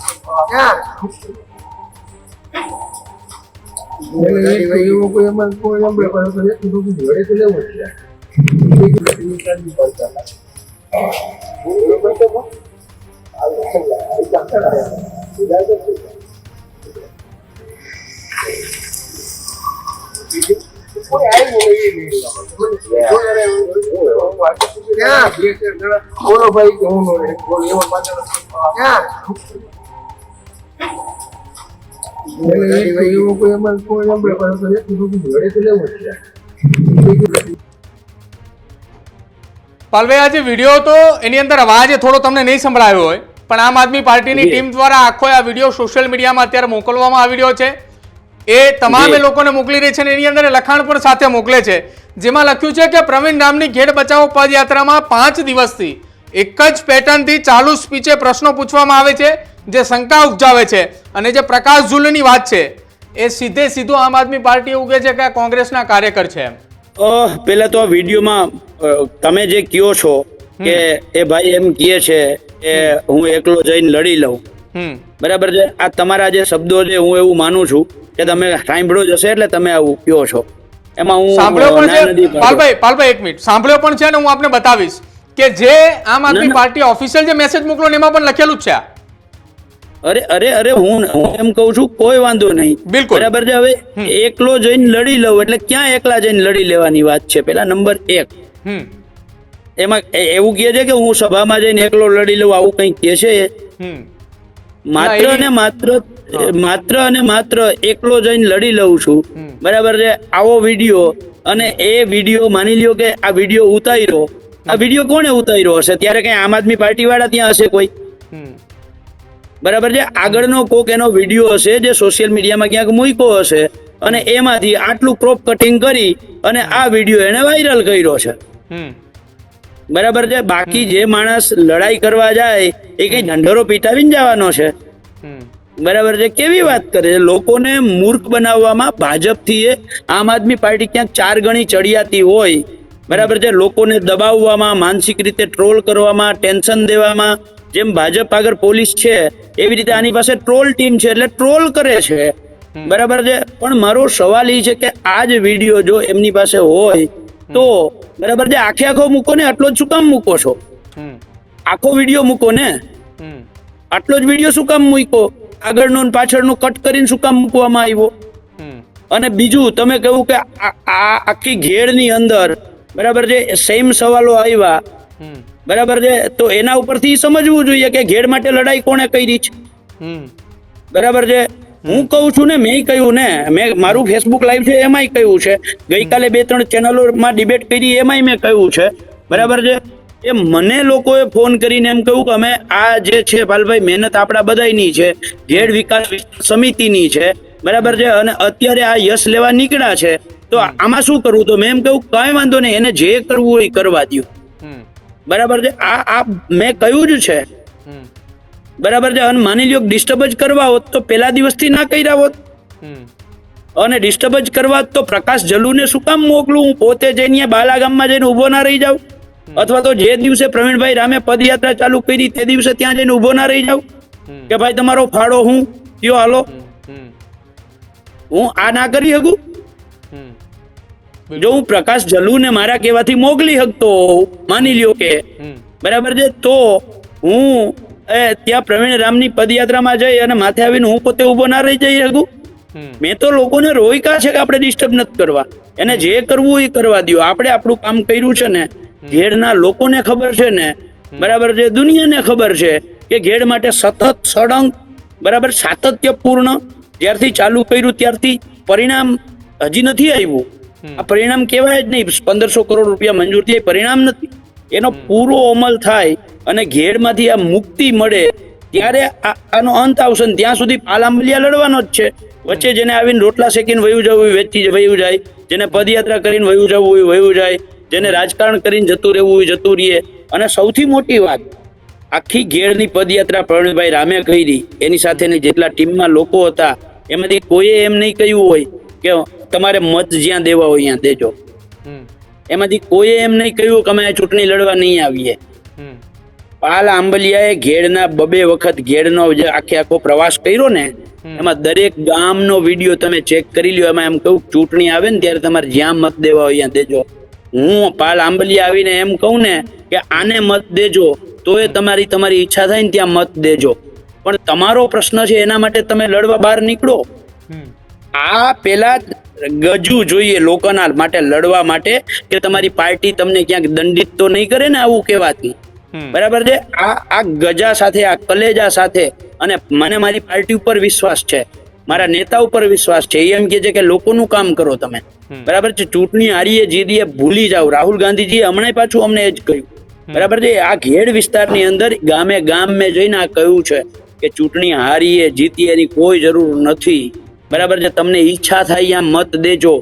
બોલો ભાઈ કે હું એવો પાછળ પાલભાઈ, આ જે વિડીયો તો એની અંદર અવાજ થોડો તમને નહીં સંભળાયો હોય, પણ આમ આદમી પાર્ટીની ટીમ દ્વારા આખો આ વિડીયો સોશિયલ મીડિયામાં અત્યારે મોકલવામાં આવી રહ્યો છે. એ તમામ લોકોને મોકલી રહી છે અને એની અંદર લખાણ પણ સાથે મોકલે છે, જેમાં લખ્યું છે કે પ્રવીણ ડામની ઘેડ બચાવો પદયાત્રામાં 5 દિવસથી એક જ પેટર્નથી ચાલુ સ્પીચે પ્રશ્નો પૂછવામાં આવે છે જે શંકા ઉપજાવે છે. અને જે પ્રકાશ ઝુલુની વાત છે એ સીધું આમ આદમી પાર્ટી એવું કહે છે કે આ કોંગ્રેસના કાર્યકર છે. પેલા તો આ વિડીયોમાં તમે જે કહો છો કે એ ભાઈ એમ કહે છે કે હું એકલો જઈને લડી લઉં, હમ બરાબર છે. આ તમારા જે શબ્દો છે હું એવું માનું છું કે તમે સાંભળ્યો જ હશે એટલે તમે આવું કહો છો. એમાં હું સાંભળ્યો પણ ના નથી છે પાડતો. પાલભાઈ એક મિનિટ, સાંભળ્યો પણ છે ને હું આપને બતાવીશ કે જે આમ આદમી ના. પાર્ટી ઓફિશિયલ જે મેસેજ મોકલો ને એમાં પણ લખેલું જ છે આ. અરે હું એમ કહું છું કોઈ વાંધો નહીં. બિલકુલ. બરાબર છે. હવે એકલો જઈને લડી લઉં એટલે ક્યાં એકલા જઈને લડી લેવાની વાત છે? પેલા નંબર 1 હમ એમાં એવું કહે છે કે હું સભામાં જઈને એકલો લડી લઉં, આવું કંઈક કહે છે. હમ માત્ર ના, ને માત્ર અને માત્ર એકલો જઈને લડી લઉં છું. બરાબર છે. આવો વિડીયો અને એ વિડીયો માની લ્યો કે આ વિડીયો ઉતાર્યો, આ વિડીયો કોણે ઉતાર્યો હશે? ત્યારે કઈ આમ આદમી પાર્ટી વાળા ત્યાં હશે કોઈ? હમ બરાબર છે. આગળનો કોક એનો વિડીયો હશે જે સોશિયલ મીડિયામાં ક્યાંક મૂક્યો હશે અને એમાંથી આટલું ક્રોપ કટિંગ કરી અને આ વિડીયો એને વાયરલ કર્યો છે. હમ બરાબર છે. બાકી જે માણસ લડાઈ કરવા જાય એ કઈ ઢંઢેરો પીટાવીને જવાનો છે? હમ બરાબર છે. કેવી વાત કરે છે? લોકોને મૂર્ખ બનાવવામાં ભાજપથી એ આમ આદમી પાર્ટી ક્યાંક 4 ગણી ચડિયાતી હોય. બરાબર છે. લોકોને દબાવવામાં, માનસિક રીતે ટ્રોલ કરવામાં, ટેન્શન દેવામાં, જેમ ભાજપ આગળ પોલીસ છે એવી રીતે આની પાસે ટ્રોલ ટીમ છે એટલે ટ્રોલ કરે છે. બરાબર છે. પણ મારો સવાલ એ છે કે આ જ વિડીયો જો એમની પાસે હોય તો બરાબર છે આખો મૂકો ને, આટલો જ શું કામ મૂકો છો? હમ આખો વિડીયો મૂકો ને. હમ આટલો જ વિડીયો શું કામ મૂક્યો? આગળનો ને પાછળનો કટ કરીને શું કામ મૂકવામાં આવ્યો? હમ અને બીજું તમે કહ્યું કે આ આખી ઘેડની અંદર બરાબર છે સેમ સવાલો આવ્યા. હમ બરાબર છે. તો એના ઉપરથી સમજવું જોઈએ કે ઘેડ માટે લડાઈ કોણે કરી છે. હમ બરાબર છે. હું કહું છું ને, મેં કહ્યું ને, મેં મારું ફેસબુક લાઈવ છે એમાંય કહ્યું છે, ગઈકાલે 2-3 ચેનલોમાં ડિબેટ કરી એમાંય મેં કહ્યું છે. બરાબર છે. એ મને લોકોએ ફોન કરીને એમ કહ્યું કે અમે આ જે છે પાલભાઈ મહેનત આપણા બધાયની છે, ઘેડ વિકાસ સમિતિની છે. બરાબર છે. અને અત્યારે આ યશ લેવા નીકળ્યા છે તો આમાં શું કરવું? તો મેં એમ કહ્યું કાંઈ વાંધો નહીં, એને જે કરવું હોય એ કરવા દો. હમ બરાબર છે. આ મેં કહ્યું જ છે. હમ બરાબર છે. અને માની લ્યો ડિસ્ટર્બ જ કરવા હોત તો પેલા દિવસથી ના કર્યા હોત. હમ અને ડિસ્ટર્બ જ કરવા તો પ્રકાશ જલુને શું કામ મોકલું? હું પોતે જઈને બાલા ગામમાં જઈને ઉભો ના રહી જાઉં? અથવા તો જે દિવસે પ્રવીણભાઈ રામે પદયાત્રા ચાલુ કરી તે દિવસે ત્યાં જઈને ઉભો ના રહી જાઉં કે ભાઈ તમારો ફાળો હું કયો હાલો? હમ હું આ ના કરી શકું? હમ જો હું પ્રકાશ જલુને મારા કહેવાથી મોકલી શકતો માની લ્યો કે હમ બરાબર છે, તો હું ત્યાં પ્રવીણ રામની પદયાત્રામાં જઈ અને માથે આવીને હું પોતે ઉભો ના રહી જઈ શકું? હમ મેં તો લોકોને રોક્યા છે કે આપણે ડિસ્ટર્બ નથી કરવા. એને જે કરવું એ કરવા દો. આપણે આપણું કામ કર્યું છે ને, ઘેડના લોકોને ખબર છે ને, બરાબર છે, દુનિયાને ખબર છે કે ઘેડ માટે સતત સળંગ બરાબર સાતત્યપૂર્ણ જ્યારથી ચાલુ કર્યું ત્યારથી પરિણામ હજી નથી આવ્યું. આ પરિણામ કહેવાય જ નહીં. 1500 કરોડ રૂપિયા મંજૂર થયા, પરિણામ નથી. એનો પૂરો અમલ થાય અને ઘેડમાંથી આ મુક્તિ મળે ત્યારે આનો અંત આવશે. ને ત્યાં સુધી પાલાંબલિયા લડવાનો જ છે. વચ્ચે જેને આવીને રોટલા શેકીને વયું જવું હોય વેચી વયું જાય, જેને પદયાત્રા કરીને વયું જવું હોય વયું જાય, જેને રાજકારણ કરીને જતું રહેવું હોય જતું રહીએ. અને સૌથી મોટી વાત, આખી ઘેડની પદયાત્રા પ્રવીણભાઈ રામે કરી, એની સાથેની જેટલા ટીમમાં લોકો હતા એમાંથી કોઈએ એમ નહીં કહ્યું હોય કે તમારે મત જ્યાં દેવા હોય ત્યાં દેજો. હમ એમાંથી કોઈએ એમ નહીં કહ્યું કે અમે આ ચૂંટણી લડવા નહીં આવીએ. હમ પાલ આંબલિયાએ ઘેડના 2 વખત ઘેડનો જે આખો પ્રવાસ કર્યો ને, એમાં દરેક ગામનો વિડીયો તમે ચેક કરી લ્યો. એમાં એમ કહું ચૂંટણી આવે ને ત્યારે તમારે જ્યાં મત દેવા હોય ત્યાં દેજો. હું પાલ આંબલિયા આવીને એમ કહું ને કે આને મત દેજો તો એ તમારી ઈચ્છા થાય ને ત્યાં મત દેજો, પણ તમારો પ્રશ્ન છે એના માટે તમે લડવા બહાર નીકળો. હમ આ પેલા ગજવું જોઈએ લોકોના માટે લડવા માટે કે તમારી પાર્ટી તમને ક્યાંક દંડિત તો નહીં કરે ને આવું કહેવાથી. બરાબર છે. આ ગજા સાથે, આ કલેજા સાથે, અને મને મારી પાર્ટી ઉપર વિશ્વાસ છે, મારા નેતા ઉપર વિશ્વાસ છે. એ એમ કે છે કે લોકોનું કામ કરો તમે. બરાબર છે. ચૂંટણી હારીએ જીતીએ ભૂલી જાઓ. રાહુલ ગાંધીજીએ હમણાં પાછું અમને એ જ કહ્યું. બરાબર છે. આ ઘેડ વિસ્તારની અંદર ગામે ગામ મેં જઈને આ કહ્યું છે કે ચૂંટણી હારીએ જીતીએ એની કોઈ જરૂર નથી. બરાબર છે. તમને ઈચ્છા થાય ત્યાં મત દેજો.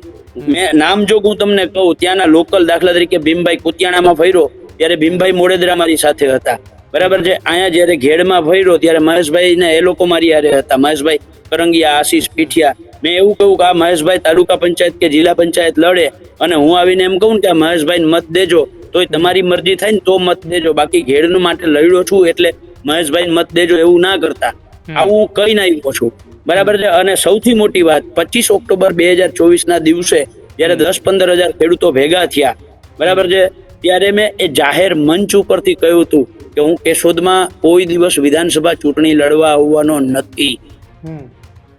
મેં નામ જોગ હું તમને કહું, ત્યાંના લોકલ દાખલા તરીકે ભીમભાઈ કુતિયાણામાં ફર્યો ત્યારે ભીમભાઈ મોડેદરા મારી સાથે હતા. બરાબર છે. અહીંયા જયારે ઘેડમાં ફર્યો ત્યારે મહેશભાઈ ને એ લોકો મારી હારે હતા. મહેશભાઈ કરંગિયા, આશીષ પીઠિયા. મેં એવું કહ્યું કે આ મહેશભાઈ તાલુકા પંચાયત કે જિલ્લા પંચાયત લડે અને હું આવીને એમ કહું કે આ મહેશભાઈ મત દેજો, તોય તમારી મરજી થાય ને તો મત દેજો. બાકી ઘેડનું માટે લડ્યો છું એટલે મહેશભાઈ મત દેજો એવું ના કરતા. આવું હું કહીને આવ્યો છું, બરાબર છે. અને સૌથી મોટી વાત 25 ઓક્ટોબર 2024 ના દિવસે જયારે 10-15 હજાર ખેડૂતો ભેગા થયા, બરાબર છે, ત્યારે મેં એ જાહેર મંચ ઉપરથી કહ્યું હતું કે હું કેશોદમાં કોઈ દિવસ વિધાનસભા ચૂંટણી લડવા આવવાનો નથી,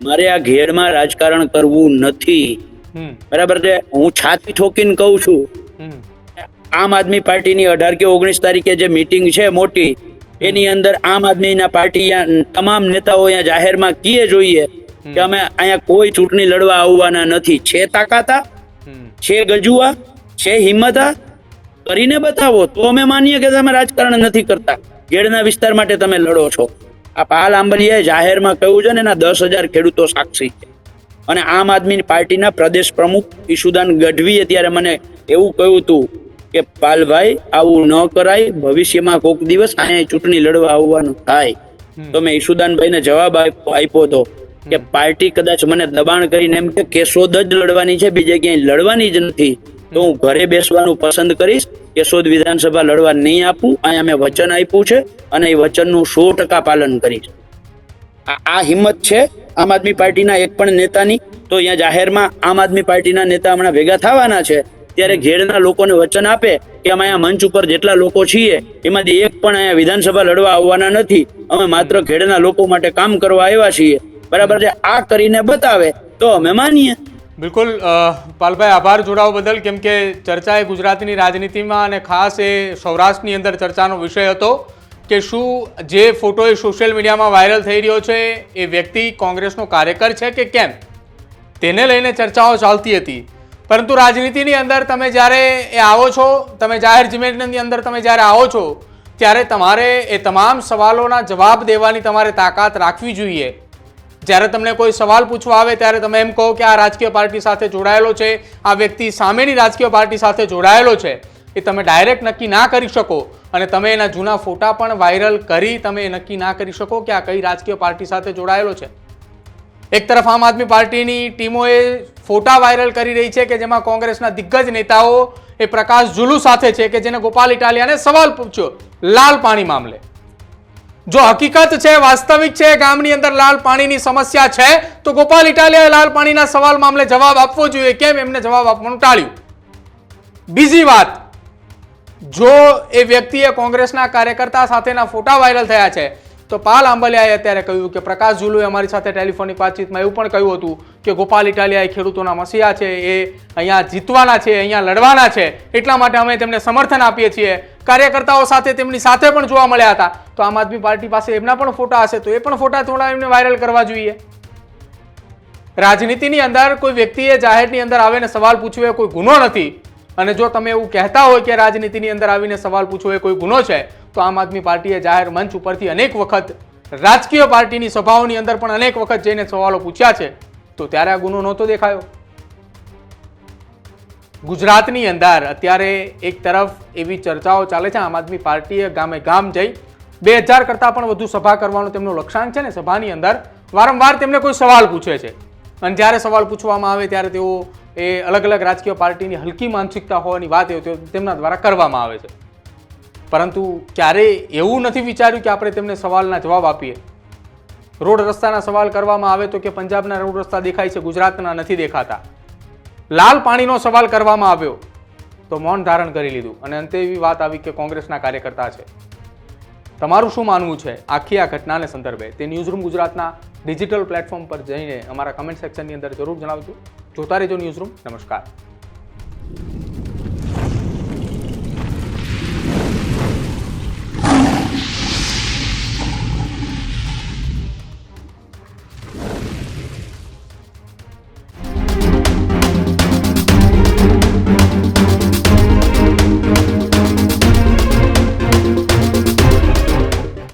મારે આ ઘેરમાં રાજકારણ કરવું નથી, બરાબર છે. હું છાતી ઠોકીને કહું છું, આમ આદમી પાર્ટીની 18 કે 19 તારીખે જે મીટિંગ છે મોટી, એની અંદર આમ આદમીના પાર્ટી તમામ નેતાઓ અહીંયા જાહેરમાં કીએ જોઈએ કે અમે અહીંયા કોઈ ચૂંટણી લડવા આવવાના નથી. છે તાકાતા, છે ગજુઆ, છે હિંમતા, કરીને બતાવો તો અમે માનીએ કે તમે રાજકારણ નથી કરતા, ઘેડના વિસ્તાર માટે તમે લડો છો. આ પાલ આંબલિયાએ જાહેરમાં કહ્યું છે ને, એના 10,000 ખેડૂતો સાક્ષી છે. અને આમ આદમી પાર્ટીના પ્રદેશ પ્રમુખ ઈશુદાન ગઢવીએ ત્યારે મને એવું કહ્યું હતું કે પાલભાઈ આવું ન કરાય, ભવિષ્યમાં કોઈક દિવસ અહીંયા ચૂંટણી લડવા આવવાનું થાય. તો મેં ઈશુદાનભાઈને જવાબ આપ્યો હતો કે પાર્ટી કદાચ મને દબાણ કરીને એમ કે કેશોદ જ લડવાની છે, બીજે ક્યાંય લડવાની જ નથી, તો હું ઘરે બેસવાનું પસંદ કરીશ, કેશોદ વિધાનસભા લડવા નહીં આપું. અહીંયા મેં વચન આપ્યું છે અને એ વચનનું 100% પાલન કરીશ. આ હિંમત છે આમ આદમી પાર્ટીના એક પણ નેતાની. તો અહીંયા જાહેરમાં આમ આદમી પાર્ટીના નેતા હમણાં ભેગા થવાના છે, ત્યારે ઘેડના લોકોને વચન આપે કે અમે અહીંયા મંચ ઉપર જેટલા લોકો છીએ એમાંથી એક પણ અહીંયા વિધાનસભા લડવા આવવાના નથી, અમે માત્ર ઘેડના લોકો માટે કામ કરવા આવ્યા છીએ, બરાબર છે. આ કરીને બતાવે તો અમે માનીએ. બિલકુલ પાલભાઈ, આભાર જોડાવા બદલ. કેમ કે ચર્ચા એ ગુજરાતની રાજનીતિમાં અને ખાસ એ સૌરાષ્ટ્રની અંદર ચર્ચાનો વિષય હતો કે શું જે ફોટો એ સોશિયલ મીડિયામાં વાયરલ થઈ રહ્યો છે એ વ્યક્તિ કોંગ્રેસનો કાર્યકર છે કે કેમ, તેને લઈને ચર્ચાઓ ચાલતી હતી. પરંતુ રાજનીતિની અંદર તમે જ્યારે એ આવો છો, તમે જાહેર જીવનની અંદર તમે જ્યારે આવો છો, ત્યારે તમારે એ તમામ સવાલોના જવાબ દેવાની તમારે તાકાત રાખવી જોઈએ. જ્યારે તમને કોઈ સવાલ પૂછવા આવે ત્યારે તમે એમ કહો કે આ રાજકીય પાર્ટી સાથે જોડાયેલો છે, આ વ્યક્તિ સામેની રાજકીય પાર્ટી સાથે જોડાયેલો છે, એ તમે ડાયરેક્ટ નક્કી ના કરી શકો. અને તમે એના જૂના ફોટા પણ વાયરલ કરી તમે નક્કી ના કરી શકો કે આ કઈ રાજકીય પાર્ટી સાથે જોડાયેલો છે. એક તરફ આમ આદમી પાર્ટીની ટીમોએ ફોટા વાયરલ કરી રહી છે કે જેમાં કોંગ્રેસના દિગ્ગજ નેતાઓ એ પ્રકાશ જુલુ સાથે છે કે જેને ગોપાલ ઇટાલિયાને સવાલ પૂછ્યો લાલ પાણી મામલે. જો હકીકત છે, વાસ્તવિક છે, ગામની અંદર લાલ પાણીની સમસ્યા છે, તો ગોપાલ ઇટાલિયાએ લાલ પાણીના સવાલ મામલે જવાબ આપવો જોઈએ. કેમ એમને જવાબ આપવાનું ટાળ્યું? બીજી વાત, જો એ વ્યક્તિએ કોંગ્રેસના કાર્યકર્તા સાથેના ફોટા વાયરલ થયા છે, તો પાલ આંબલિયાએ અત્યારે કહ્યું કે પ્રકાશ જુલુએ અમારી સાથે ટેલિફોનિક વાતચીતમાં એવું પણ કહ્યું હતું કે ગોપાલ ઇટાલિયા એ ખેડૂતોના મસીહા છે, એ અહીંયા જીતવાના છે, અહીંયા લડવાના છે, એટલા માટે અમે તેમને સમર્થન આપીએ છીએ. કાર્યકર્તાઓ સાથે તેમની સાથે પણ જોવા મળ્યા હતા. તો આમ આદમી પાર્ટી પાસે એમના પણ ફોટા હશે તો એ પણ ફોટા થોડા એમને વાયરલ કરવા જોઈએ. રાજનીતિની અંદર કોઈ વ્યક્તિએ જાહેરની અંદર આવીને સવાલ પૂછવો એ કોઈ ગુનો નથી. અને જો તમે એવું કહેતા હોય કે રાજનીતિની અંદર આવીને સવાલ પૂછવો એ કોઈ ગુનો છે, તો આમ આદમી પાર્ટીએ જાહેર મંચ ઉપરથી અનેક વખત રાજકીય પાર્ટીની સભાઓની અંદર પણ અનેક વખત જઈને સવાલો પૂછ્યા છે, તો ત્યારે આ ગુનો નહોતો દેખાયો. ગુજરાતની અંદર અત્યારે એક તરફ એવી ચર્ચાઓ ચાલે છે, આમ આદમી પાર્ટીએ ગામે ગામ જઈ 2000 કરતાં પણ વધુ સભા કરવાનું તેમનું લક્ષ્યાંક છે ને. સભાની અંદર વારંવાર તેમને કોઈ સવાલ પૂછે છે અને જ્યારે સવાલ પૂછવામાં આવે ત્યારે તેઓ એ અલગ અલગ રાજકીય પાર્ટીની હલકી માનસિકતા હોવાની વાત તેમના દ્વારા કરવામાં આવે છે. પરંતુ ક્યારેય એવું નથી વિચાર્યું કે આપણે તેમને સવાલના જવાબ આપીએ. રોડ રસ્તાના સવાલ કરવામાં આવે તો કે પંજાબના રોડ રસ્તા દેખાય છે, ગુજરાતના નથી દેખાતા. લાલ પાણીનો સવાલ કરવામાં આવ્યો તો મૌન ધારણ કરી લીધું અને અંતે એવી વાત આવી કે કોંગ્રેસના કાર્યકર્તા છે. તમારું શું માનવું છે આખી આ ઘટનાને સંદર્ભે તે ન્યૂઝરૂમ ગુજરાતના ડિજિટલ પ્લેટફોર્મ પર જઈને અમારા કમેન્ટ સેક્શનની અંદર જરૂર જણાવજો. જોતા રહેજો ન્યૂઝરૂમ. નમસ્કાર.